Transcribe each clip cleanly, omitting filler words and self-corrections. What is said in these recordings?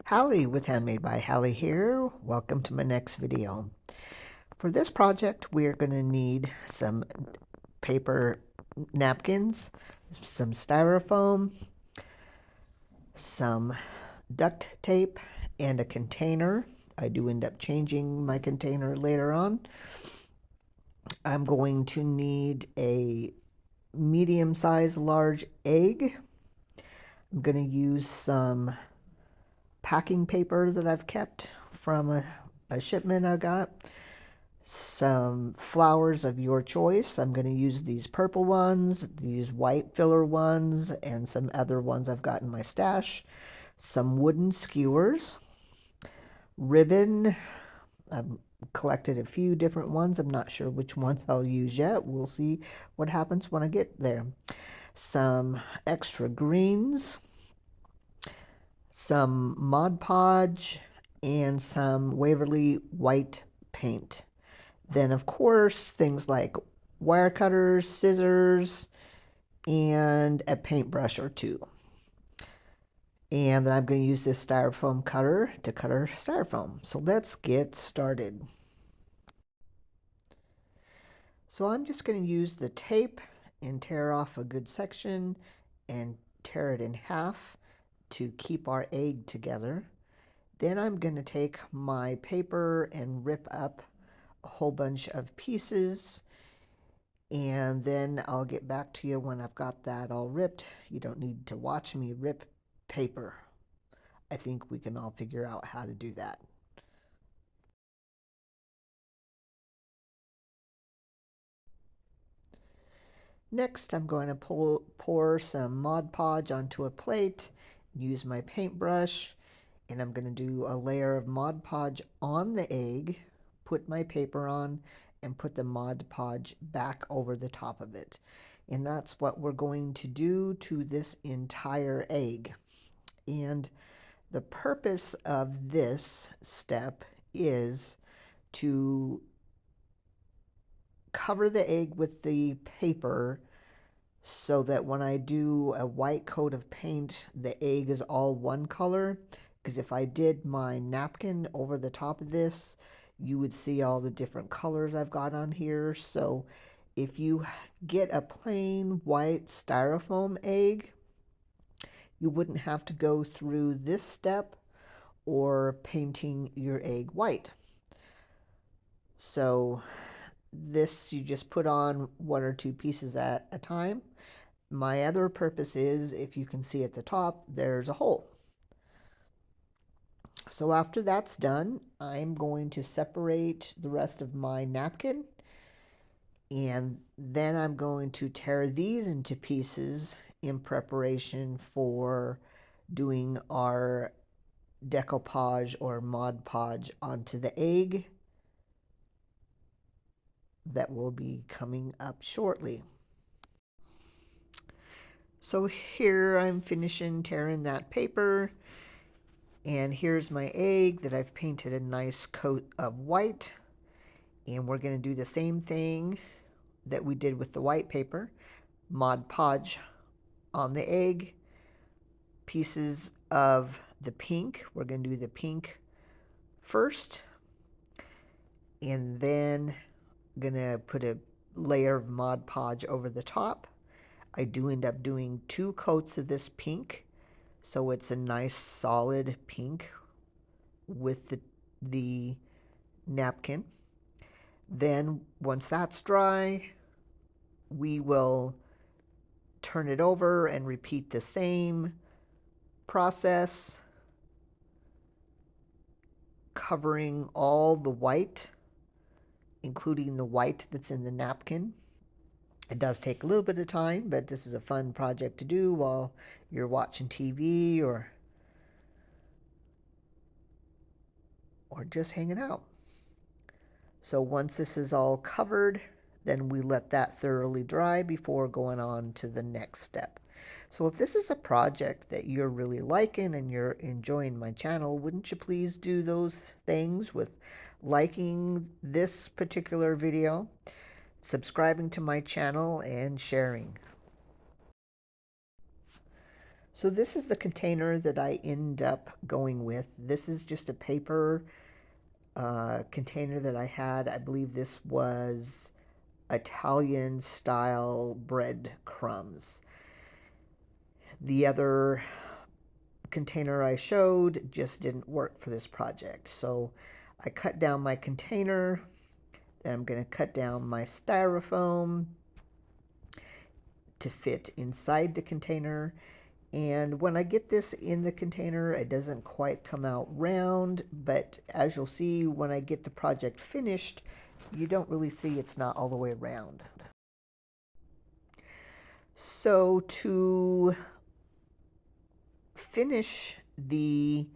Hallie with Handmade by Hallie here. Welcome to my next video. For this project, we are going to need some paper napkins, some styrofoam, some duct tape, and a container. I do end up changing my container later on. I'm going to need a medium-sized large egg. I'm going to use some packing paper that I've kept from a shipment I got. Some flowers of your choice. I'm going to use these purple ones, these white filler ones, and some other ones I've got in my stash. Some wooden skewers, ribbon. I've collected a few different ones. I'm not sure which ones I'll use yet. We'll see what happens when I get there. Some extra greens, some Mod Podge, and some Waverly white paint. Then, of course, things like wire cutters, scissors, and a paintbrush or two. And then I'm going to use this styrofoam cutter to cut our styrofoam. So let's get started. So I'm just going to use the tape and tear off a good section and tear it in half to keep our egg together. Then I'm going to take my paper and rip up a whole bunch of pieces, and then I'll get back to you when I've got that all ripped. You don't need to watch me rip paper. I think we can all figure out how to do that. Next, I'm going to pour some Mod Podge onto a plate, use my paintbrush, and I'm going to do a layer of Mod Podge on the egg, put my paper on, and put the Mod Podge back over the top of it. And that's what we're going to do to this entire egg. And the purpose of this step is to cover the egg with the paper so that when I do a white coat of paint, the egg is all one color. Because if I did my napkin over the top of this, you would see all the different colors I've got on here. So if you get a plain white styrofoam egg, you wouldn't have to go through this step or painting your egg white. So this, you just put on one or two pieces at a time. My other purpose is, if you can see at the top, there's a hole. So after that's done, I'm going to separate the rest of my napkin, and then I'm going to tear these into pieces in preparation for doing our decoupage or Mod Podge onto the egg that will be coming up shortly. So here I'm finishing tearing that paper, and here's my egg that I've painted a nice coat of white. And we're going to do the same thing that we did with the white paper. Mod Podge on the egg, pieces of the pink. We're going to do the pink first, and then I'm going to put a layer of Mod Podge over the top. I do end up doing 2 coats of this pink, so it's a nice solid pink with the napkin. Then once that's dry, we will turn it over and repeat the same process, covering all the white, including the white that's in the napkin. It does take a little bit of time, but this is a fun project to do while you're watching TV or just hanging out. So once this is all covered, then we let that thoroughly dry before going on to the next step. So if this is a project that you're really liking and you're enjoying my channel, wouldn't you please do those things with liking this particular video, subscribing to my channel, and sharing. So this is the container that I end up going with. This is just a paper container that I had. I believe this was Italian style bread crumbs. The other container I showed just didn't work for this project. So I cut down my container, then I'm going to cut down my styrofoam to fit inside the container. And when I get this in the container, it doesn't quite come out round, but as you'll see when I get the project finished, you don't really see it's not all the way around. So to finish the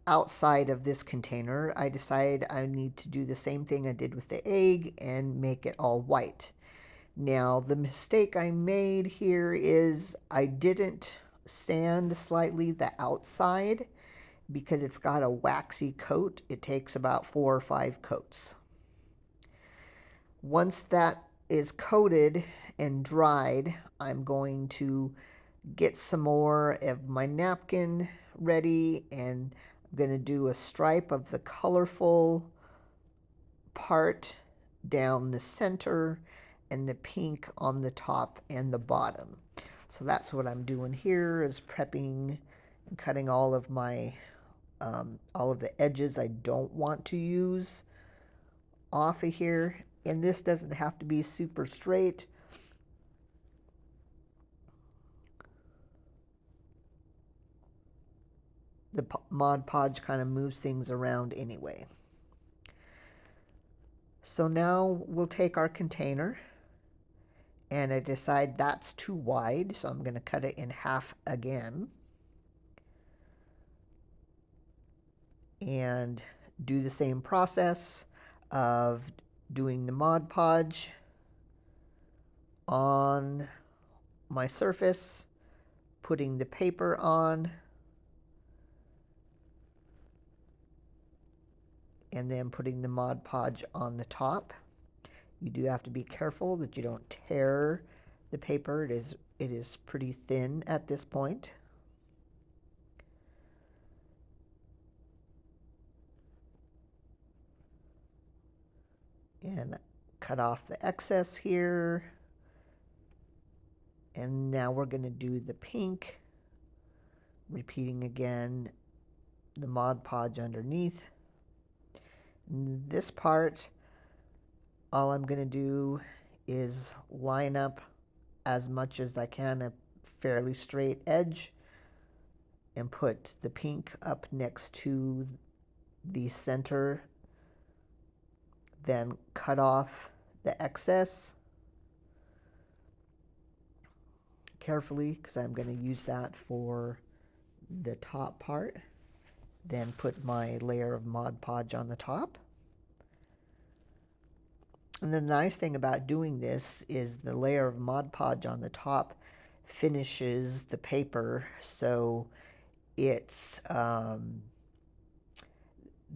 outside of this container, I decide I need to do the same thing I did with the egg and make it all white. Now, the mistake I made here is I didn't sand slightly the outside because it's got a waxy coat. It takes about 4 or 5 coats. Once that is coated and dried, I'm going to get some more of my napkin ready, and I'm going to do a stripe of the colorful part down the center and the pink on the top and the bottom. So that's what I'm doing here, is prepping and cutting all of my all of the edges I don't want to use off of here. And this doesn't have to be super straight. The Mod Podge kind of moves things around anyway. So now we'll take our container, and I decide that's too wide, so I'm going to cut it in half again. And do the same process of doing the Mod Podge on my surface, putting the paper on, and then putting the Mod Podge on the top. You do have to be careful that you don't tear the paper. It is pretty thin at this point. And cut off the excess here. And now we're going to do the pink, repeating again the Mod Podge underneath. This part, all I'm going to do is line up as much as I can a fairly straight edge and put the pink up next to the center, then cut off the excess carefully because I'm going to use that for the top part. Then put my layer of Mod Podge on the top. And the nice thing about doing this is the layer of Mod Podge on the top finishes the paper, so it's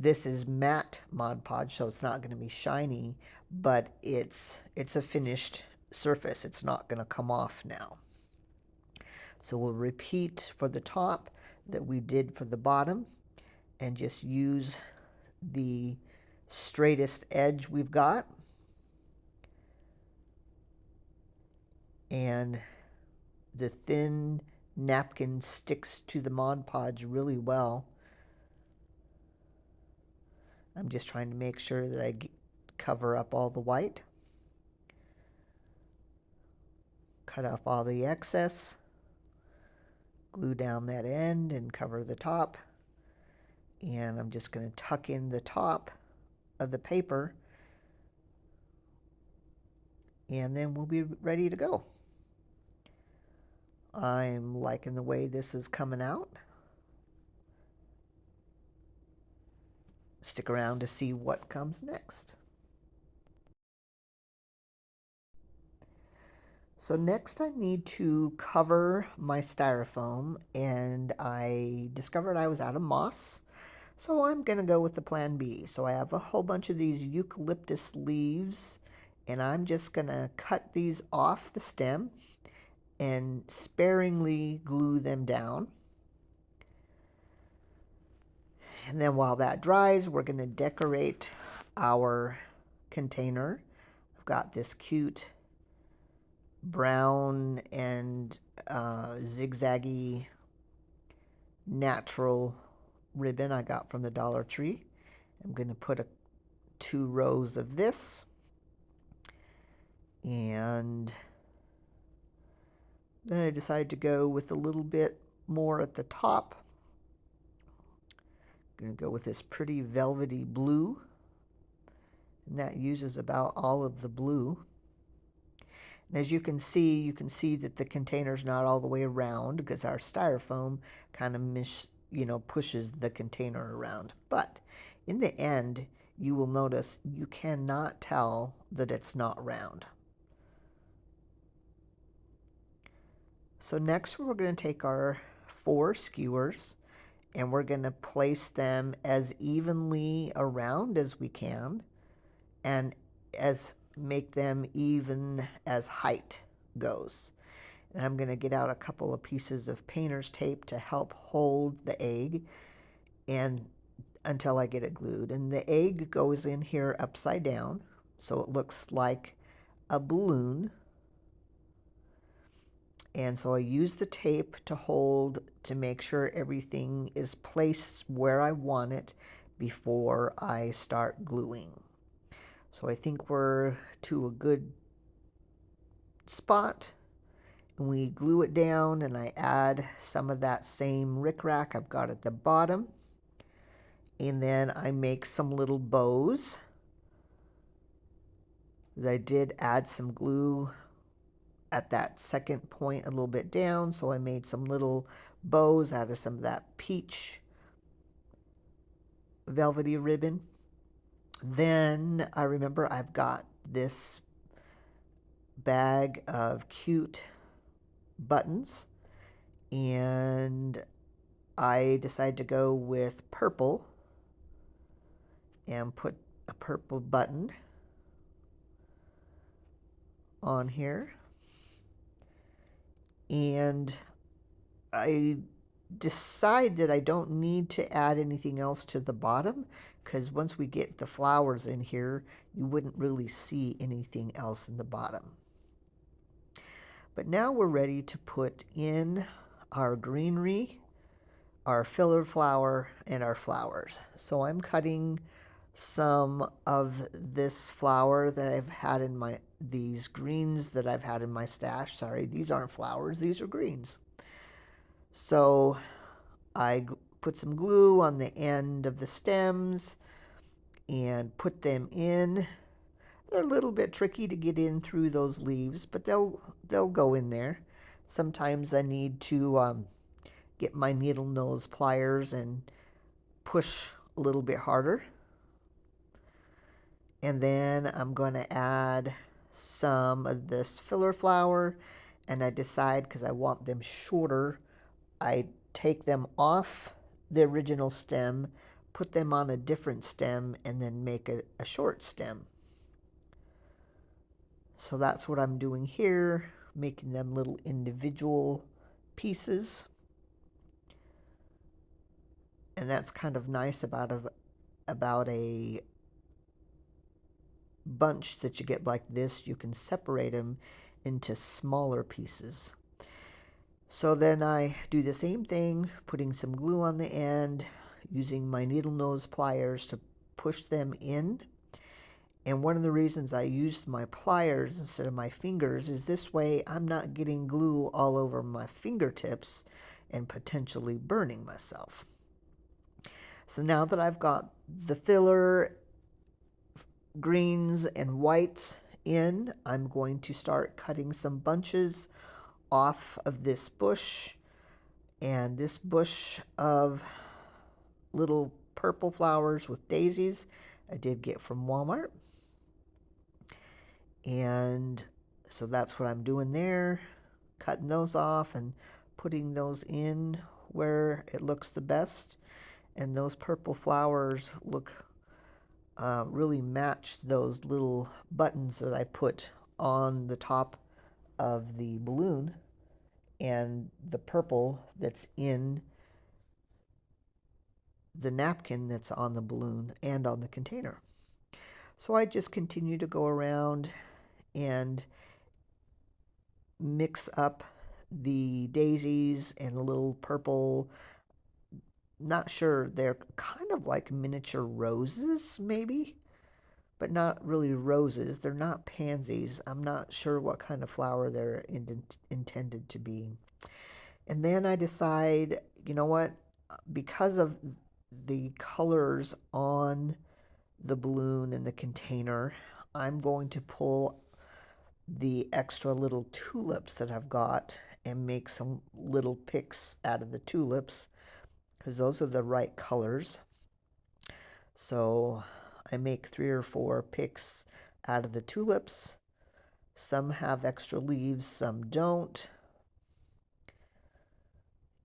this is matte Mod Podge, so it's not going to be shiny, but it's a finished surface. It's not going to come off now. So we'll repeat for the top that we did for the bottom and just use the straightest edge we've got. And the thin napkin sticks to the Mod Podge really well. I'm just trying to make sure that I cover up all the white. Cut off all the excess. Glue down that end and cover the top. And I'm just going to tuck in the top of the paper. And then we'll be ready to go. I'm liking the way this is coming out. Stick around to see what comes next. So next I need to cover my styrofoam, and I discovered I was out of moss. So I'm going to go with the plan B. So I have a whole bunch of these eucalyptus leaves, and I'm just going to cut these off the stem and sparingly glue them down. And then while that dries, we're going to decorate our container. I've got this cute brown and zigzaggy natural ribbon I got from the Dollar Tree. I'm going to put 2 rows of this, and then I decided to go with a little bit more at the top. I'm going to go with this pretty velvety blue, and that uses about all of the blue. And as you can see that the container's not all the way around because our styrofoam kind of pushes the container around. But in the end, you will notice you cannot tell that it's not round. So next we're going to take our 4 skewers and we're going to place them as evenly around as we can and make them even as height goes. And I'm going to get out a couple of pieces of painter's tape to help hold the egg and until I get it glued. And the egg goes in here upside down so it looks like a balloon. And so I use the tape to hold to make sure everything is placed where I want it before I start gluing. So I think we're to a good spot. And we glue it down and I add some of that same rickrack I've got at the bottom. And then I make some little bows. I did add some glue at that second point a little bit down, so I made some little bows out of some of that peach velvety ribbon. Then I remember I've got this bag of cute buttons, and I decided to go with purple and put a purple button on here. And I decide that I don't need to add anything else to the bottom because once we get the flowers in here, you wouldn't really see anything else in the bottom. But now we're ready to put in our greenery, our filler flower, and our flowers. So I'm cutting some of this flower that I've had in these greens that I've had in my stash. Sorry, these aren't flowers, these are greens. So I put some glue on the end of the stems and put them in. They're a little bit tricky to get in through those leaves, but they'll go in there. Sometimes I need to get my needle nose pliers and push a little bit harder. And then I'm going to add some of this filler flower, and I decide because I want them shorter, I take them off the original stem, put them on a different stem, and then make a short stem. So that's what I'm doing here, making them little individual pieces. And that's kind of nice about a bunch that you get like this. You can separate them into smaller pieces. So then I do the same thing, putting some glue on the end, using my needle nose pliers to push them in. And one of the reasons I used my pliers instead of my fingers is this way I'm not getting glue all over my fingertips and potentially burning myself. So now that I've got the filler greens and whites in, I'm going to start cutting some bunches off of this bush. And this bush of little purple flowers with daisies I did get from Walmart. And so that's what I'm doing there, cutting those off and putting those in where it looks the best. And those purple flowers look really match those little buttons that I put on the top of the balloon. and the purple that's in the napkin that's on the balloon and on the container. So I just continue to go around and mix up the daisies and the little purple. Not sure, they're kind of like miniature roses, maybe, but not really roses. They're not pansies. I'm not sure what kind of flower they're intended to be. And then I decide, you know what, because of the colors on the balloon and the container, I'm going to pull the extra little tulips that I've got and make some little picks out of the tulips because those are the right colors. So I make 3 or 4 picks out of the tulips. Some have extra leaves, some don't.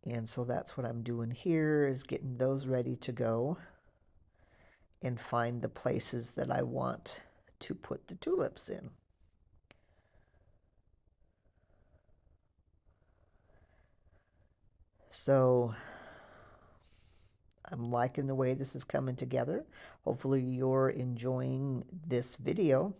And so that's what I'm doing here, is getting those ready to go and find the places that I want to put the tulips in. So I'm liking the way this is coming together. Hopefully you're enjoying this video.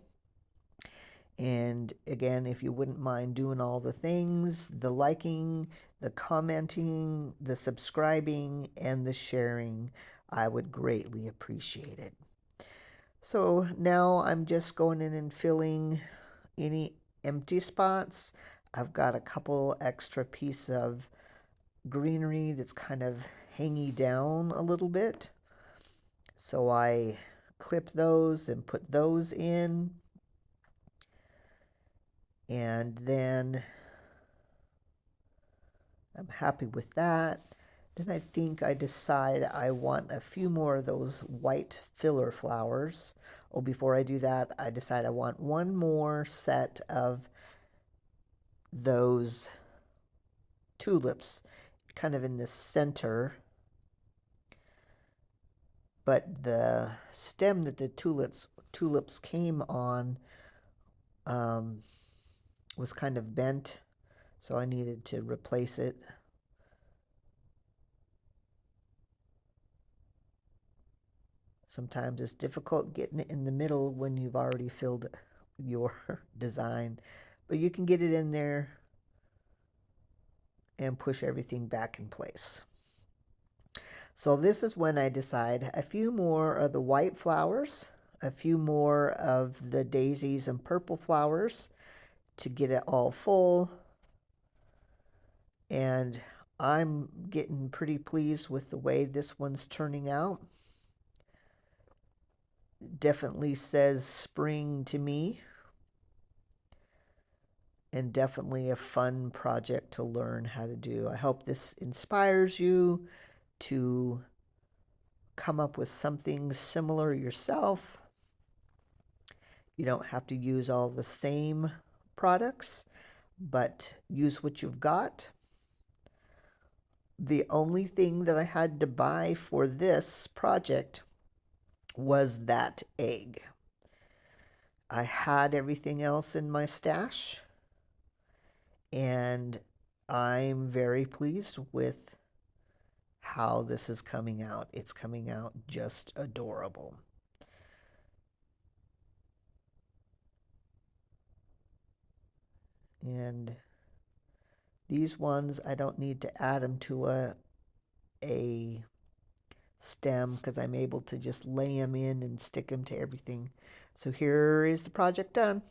And again, if you wouldn't mind doing all the things, the liking, the commenting, the subscribing, and the sharing, I would greatly appreciate it. So now I'm just going in and filling any empty spots. I've got a couple extra pieces of greenery that's kind of hanging down a little bit. So I clip those and put those in. And then I'm happy with that. Then I think I decide I want a few more of those white filler flowers. Oh, before I do that, I decide I want one more set of those tulips, kind of in the center. But the stem that the tulips came on was kind of bent, so I needed to replace it. Sometimes it's difficult getting it in the middle when you've already filled your design, but you can get it in there and push everything back in place. So this is when I decide a few more of the white flowers, a few more of the daisies and purple flowers to get it all full. And I'm getting pretty pleased with the way this one's turning out. Definitely says spring to me, and definitely a fun project to learn how to do. I hope this inspires you to come up with something similar yourself. You don't have to use all the same products, but use what you've got. The only thing that I had to buy for this project was that egg. I had everything else in my stash, and I'm very pleased with how this is coming out. It's coming out just adorable. And these ones, I don't need to add them to a stem because I'm able to just lay them in and stick them to everything. So here is the project done.